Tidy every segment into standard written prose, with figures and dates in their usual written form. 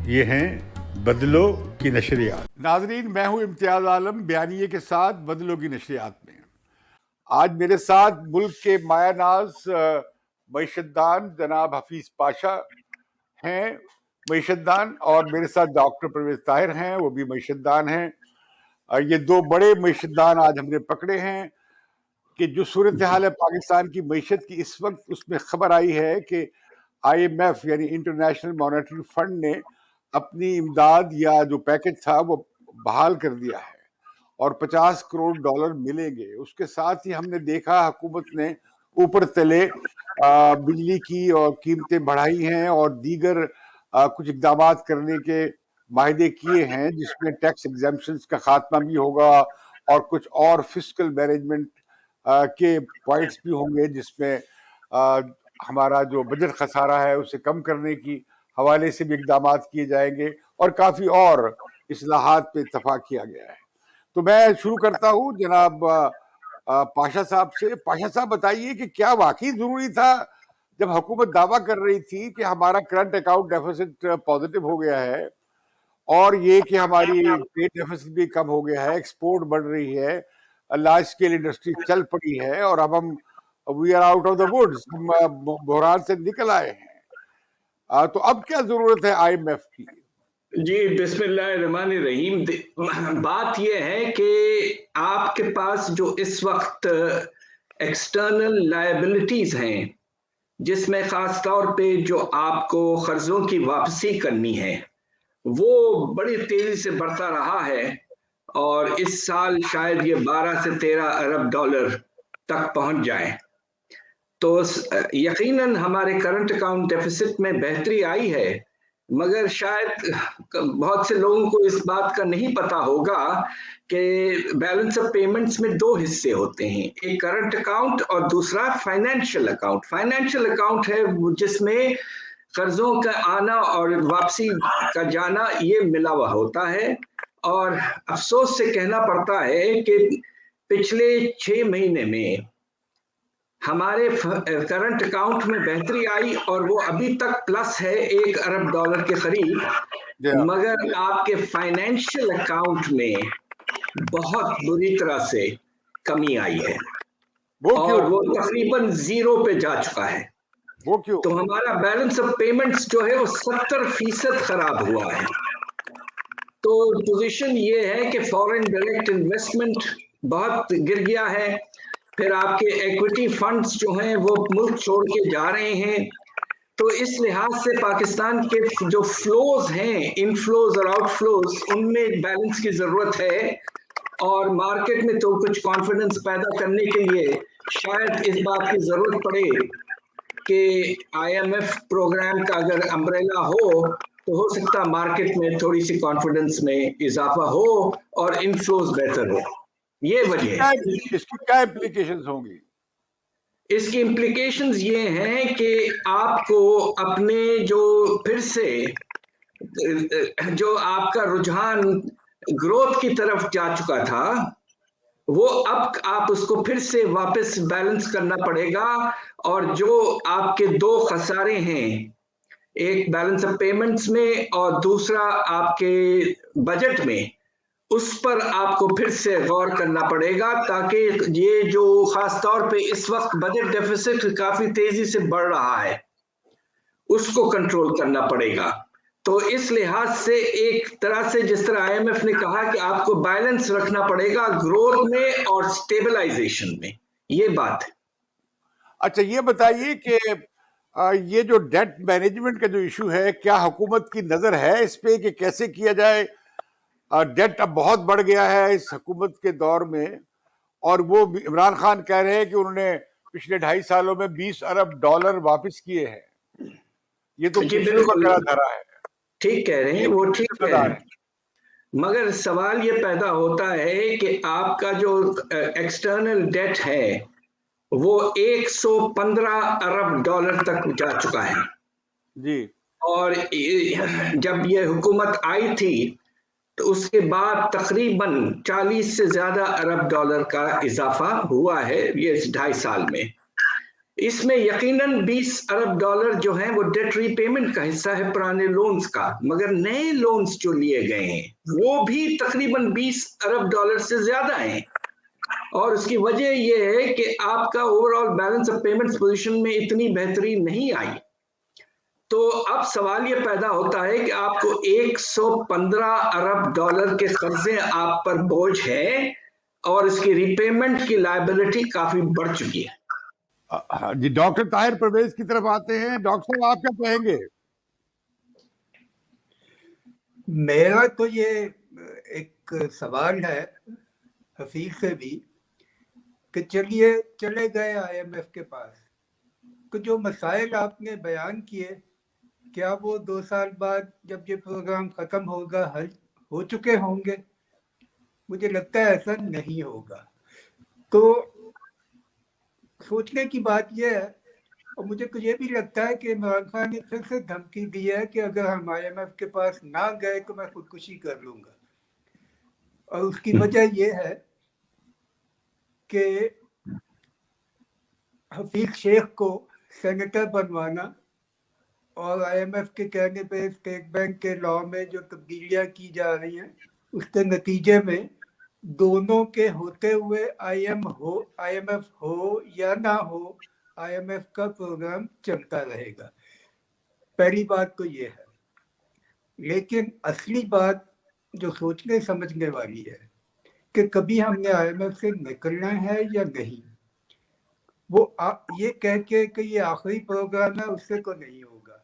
یہ ہیں بدلو کی نشریات. ناظرین، میں ہوں امتیاز عالم بیانیے کے ساتھ بدلو کی نشریات میں. آج میرے ساتھ ملک کے مایہ ناز معیشت دان جناب حفیظ پاشا ہیں، معیشت دان، اور میرے ساتھ ڈاکٹر پرویز طاہر ہیں، وہ بھی معیشت دان ہیں. یہ دو بڑے معیشت دان آج ہم نے پکڑے ہیں کہ جو صورتحال ہے پاکستان کی معیشت کی اس وقت، اس میں خبر آئی ہے کہ آئی ایم ایف یعنی انٹرنیشنل مانیٹری فنڈ نے اپنی امداد یا جو پیکج تھا وہ بحال کر دیا ہے اور $50 کروڑ ملیں گے. اس کے ساتھ ہی ہم نے دیکھا حکومت نے اوپر تلے بجلی کی اور قیمتیں بڑھائی ہیں اور دیگر کچھ اقدامات کرنے کے معاہدے کیے ہیں، جس میں ٹیکس ایگزمپشنز کا خاتمہ بھی ہوگا اور کچھ اور فسکل مینجمنٹ کے پوائنٹس بھی ہوں گے، جس میں ہمارا جو بجٹ خسارہ ہے اسے کم کرنے کی حوالے سے بھی اقدامات کیے جائیں گے اور کافی اور اصلاحات پہ اتفاق کیا گیا ہے. تو میں شروع کرتا ہوں جناب پاشا صاحب سے. پاشا صاحب بتائیے کہ کیا واقعی ضروری تھا جب حکومت دعویٰ کر رہی تھی کہ ہمارا کرنٹ اکاؤنٹ ڈیفیسٹ پازیٹو ہو گیا ہے اور یہ کہ ہماری ٹریڈ ڈیفیسٹ بھی کم ہو گیا ہے، ایکسپورٹ بڑھ رہی ہے، لارج اسکیل انڈسٹری چل پڑی ہے اور اب ہم we are out of the woods, ہم بحران سے نکل آئے ہیں، تو اب کیا ضرورت ہے آئی ایم ایف کی؟ جی بسم اللہ الرحمن الرحیم. بات یہ ہے کہ آپ کے پاس جو اس وقت ایکسٹرنل لائبلٹیز ہیں، جس میں خاص طور پہ جو آپ کو قرضوں کی واپسی کرنی ہے، وہ بڑی تیزی سے بڑھتا رہا ہے اور اس سال شاید یہ 12 سے 13 ارب ڈالر تک پہنچ جائے. تو یقیناً ہمارے کرنٹ اکاؤنٹ ڈیفیسٹ میں بہتری آئی ہے، مگر شاید بہت سے لوگوں کو اس بات کا نہیں پتا ہوگا کہ بیلنس آف پیمنٹس میں دو حصے ہوتے ہیں، ایک کرنٹ اکاؤنٹ اور دوسرا فائنینشیل اکاؤنٹ. فائنینشیل اکاؤنٹ ہے جس میں قرضوں کا آنا اور واپسی کا جانا یہ ملا ہوا ہوتا ہے، اور افسوس سے کہنا پڑتا ہے کہ پچھلے 6 مہینے میں ہمارے کرنٹ اکاؤنٹ میں بہتری آئی اور وہ ابھی تک پلس ہے $1 ارب کے قریب، مگر آپ کے فائنینشیل اکاؤنٹ میں بہت بری طرح سے کمی آئی ہے اور وہ تقریباً 0 پہ جا چکا ہے. وہ کیوں؟ تو ہمارا بیلنس آف پیمنٹس جو ہے وہ 70% خراب ہوا ہے. تو پوزیشن یہ ہے کہ فورن ڈائریکٹ انویسٹمنٹ بہت گر گیا ہے، پھر آپ کے ایکویٹی فنڈز جو ہیں وہ ملک چھوڑ کے جا رہے ہیں. تو اس لحاظ سے پاکستان کے جو فلوز ہیں، ان فلوز اور آؤٹ فلوز، ان میں بیلنس کی ضرورت ہے، اور مارکیٹ میں تو کچھ کانفیڈنس پیدا کرنے کے لیے شاید اس بات کی ضرورت پڑے کہ آئی ایم ایف پروگرام کا اگر امبریلا ہو تو ہو سکتا مارکیٹ میں تھوڑی سی کانفیڈنس میں اضافہ ہو اور انفلوز بہتر ہو. یہ وجہ ہے. اس کی کیا امپلیکیشنز ہوں گی؟ اس کی امپلیکیشنز یہ ہیں کہ آپ کو اپنے جو پھر سے جو آپ کا رجحان گروتھ کی طرف جا چکا تھا، وہ اب آپ اس کو پھر سے واپس بیلنس کرنا پڑے گا، اور جو آپ کے دو خسارے ہیں، ایک بیلنس آف پیمنٹس میں اور دوسرا آپ کے بجٹ میں، اس پر آپ کو پھر سے غور کرنا پڑے گا، تاکہ یہ جو خاص طور پہ اس وقت بجٹ ڈیفیسٹ کافی تیزی سے بڑھ رہا ہے، اس کو کنٹرول کرنا پڑے گا. تو اس لحاظ سے ایک طرح سے جس طرح آئی ایم ایف نے کہا کہ آپ کو بیلنس رکھنا پڑے گا گروتھ میں اور سٹیبلائزیشن میں، یہ بات ہے. اچھا یہ بتائیے کہ یہ جو ڈیٹ مینجمنٹ کا جو ایشو ہے، کیا حکومت کی نظر ہے اس پہ کہ کیسے کیا جائے؟ ڈیٹ اب بہت بڑھ گیا ہے اس حکومت کے دور میں، اور وہ عمران خان کہہ رہے ہیں کہ انہوں نے پچھلے 2.5 سالوں میں $20 ارب واپس کیے ہیں. یہ تو جی پچھلوں کا بالکل کرا دھرا ہے. ٹھیک کہہ رہے ہیں، وہ ٹھیک ہے، مگر سوال یہ پیدا ہوتا ہے کہ آپ کا جو ایکسٹرنل ڈیٹ ہے وہ $115 ارب تک جا چکا ہے. جی. اور جب یہ حکومت آئی تھی تو اس کے بعد تقریباً 40 سے زیادہ ارب ڈالر کا اضافہ ہوا ہے یہ 2.5 سال میں. اس میں یقیناً 20 ارب ڈالر جو ہیں وہ ڈیٹ ری پیمنٹ کا حصہ ہے پرانے لونز کا، مگر نئے لونز جو لیے گئے ہیں وہ بھی تقریباً 20 ارب ڈالر سے زیادہ ہیں. اور اس کی وجہ یہ ہے کہ آپ کا over all balance of payments position میں اتنی بہتری نہیں آئی. تو اب سوال یہ پیدا ہوتا ہے کہ آپ کو 115 ارب ڈالر کے قرضے آپ پر بوجھ ہے اور اس کی ری پیمنٹ کی لائبلٹی کافی بڑھ چکی ہے. جی ڈاکٹر طاہر پرویز کی طرف آتے ہیں. ڈاکٹر صاحب آپ کیا کہیں گے؟ میرا تو یہ ایک سوال ہے حفیظ سے بھی کہ چلے گئے آئی ایم ایف کے پاس، کہ جو مسائل آپ نے بیان کیے کیا وہ 2 سال بعد جب یہ پروگرام ختم ہوگا حل ہو چکے ہوں گے؟ مجھے لگتا ہے ایسا نہیں ہوگا. تو سوچنے کی بات یہ ہے، اور مجھے تو یہ بھی لگتا ہے کہ عمران خان نے پھر سے دھمکی دی ہے کہ اگر ہم آئی ایم ایف کے پاس نہ گئے تو میں خودکشی کر لوں گا. اور اس کی وجہ یہ ہے کہ حفیظ شیخ کو سینیٹر بنوانا اور آئی ایم ایف کے کہنے پہ اسٹیٹ بینک کے لا میں جو تبدیلیاں کی جا رہی ہیں اس کے نتیجے میں دونوں کے ہوتے ہوئے آئی ایم ایف ہو یا نہ ہو آئی ایم ایف کا پروگرام چلتا رہے گا. پہلی بات تو یہ ہے. لیکن اصلی بات جو سوچنے سمجھنے والی ہے کہ کبھی ہم نے آئی ایم ایف سے نکلنا ہے یا نہیں، وہ یہ کہہ کے کہ یہ آخری پروگرام ہے اس سے تو نہیں ہوگا.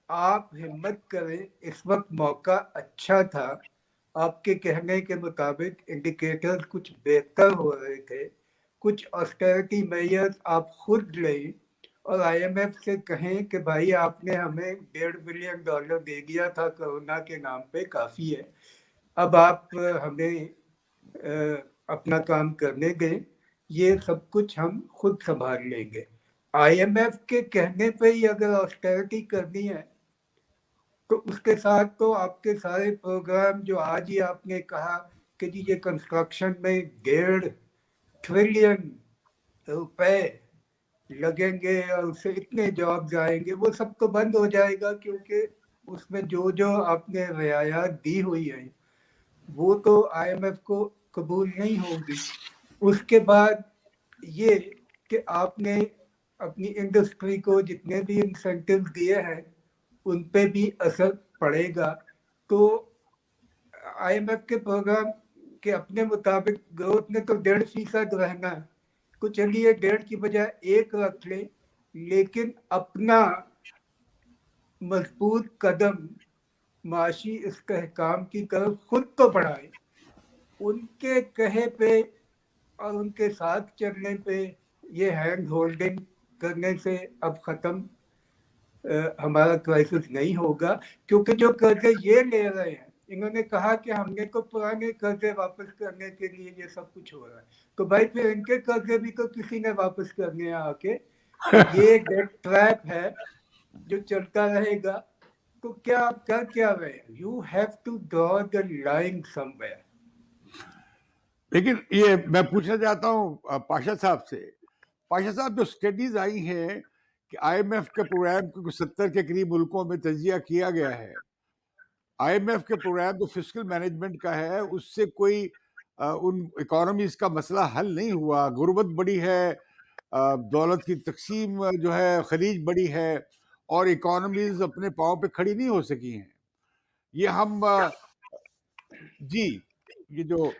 آپ ہمت کریں، اس وقت موقع اچھا تھا. آپ کے کہنے کے مطابق انڈیکیٹر کچھ بہتر ہو رہے تھے، کچھ آسٹیرٹی میئرز آپ خود لیں اور آئی ایم ایف سے کہیں کہ بھائی آپ نے ہمیں $1.5 بلین دے دیا تھا کورونا کے نام پہ، کافی ہے، اب آپ ہمیں اپنا کام کرنے دیں، یہ سب کچھ ہم خود سنبھال لیں گے. آئی ایم ایف کے کہنے پہ ہی اگر آسٹیرٹی کرنی ہے تو اس کے ساتھ تو آپ کے سارے پروگرام جو آج ہی آپ نے کہا کہ جی یہ کنسٹرکشن میں 1.5 ٹریلین روپے لگیں گے اور اس سے اتنے جابز آئیں گے، وہ سب تو بند ہو جائے گا، کیونکہ اس میں جو آپ نے رعایات دی ہوئی ہیں وہ تو آئی ایم ایف کو قبول نہیں ہوگی. اس کے بعد یہ کہ آپ نے اپنی انڈسٹری کو جتنے بھی انسینٹیو دیے ہیں ان پہ بھی اثر پڑے گا. تو آئی ایم ایف کے پروگرام کے اپنے مطابق گروتھ نے تو 1.5% رہنا ہے، تو چلیے 1.5 کی بجائے 1 رکھ لیں، لیکن اپنا مضبوط قدم معاشی استحکام کی طرف خود تو بڑھائیں. ان کے کہے پہ اور ان کے ساتھ چلنے پہ یہ ہینڈ ہولڈنگ کرنے سے اب ختم ہمارا کرائسس نہیں ہوگا. کیونکہ جو قرضے یہ لے رہے ہیں، انہوں نے کہا کہ ہم نے تو پرانے قرضے واپس کرنے کے لیے یہ سب کچھ ہو رہا ہے، تو بھائی پھر ان کے قرضے بھی تو کسی نے واپس کرنے آ کے. یہ ڈیٹ ٹریپ ہے جو چلتا رہے گا. تو کیا آپ کر کیا رہے ہیں؟ You have to draw the line somewhere. لیکن یہ میں پوچھنا چاہتا ہوں پاشا صاحب سے. پاشا صاحب، جو اسٹڈیز آئی ہیں کہ آئی ایم ایف کے پروگرام کو 70 کے قریب ملکوں میں تجزیہ کیا گیا ہے، آئی ایم ایف کے پروگرام جو فسکل مینجمنٹ کا ہے اس سے کوئی ان اکانومیز کا مسئلہ حل نہیں ہوا. غربت بڑی ہے، دولت کی تقسیم جو ہے خلیج بڑی ہے، اور اکانومیز اپنے پاؤں پہ کھڑی نہیں ہو سکی ہیں. یہ ہم جی یہ جو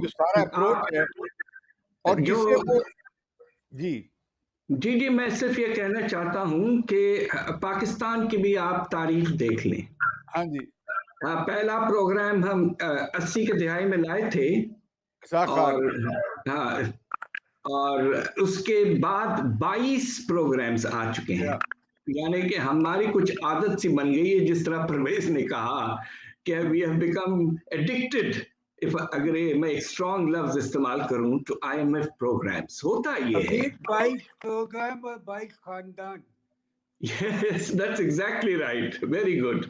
سارا اپروچ ہے اور اس سے وہ جی میں صرف یہ کہنا چاہتا ہوں کہ پاکستان کی بھی آپ تاریخ دیکھ لیں. ہاں جی، پہلا پروگرام ہم 80 کے دہائی میں لائے تھے، اور اس کے بعد 22 پروگرامز آ چکے ہیں. یعنی کہ ہماری کچھ عادت سی بن گئی ہے، جس طرح پرویز نے کہا کہ we have become addicted. اگر میں ایک اسٹرانگ لفظ استعمال کروں تو آئی ایم ایف پروگرامز. ہوتا یہ ہے 22 پروگرام اور 22 خاندان. Yes, that's exactly right. Very good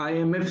IMF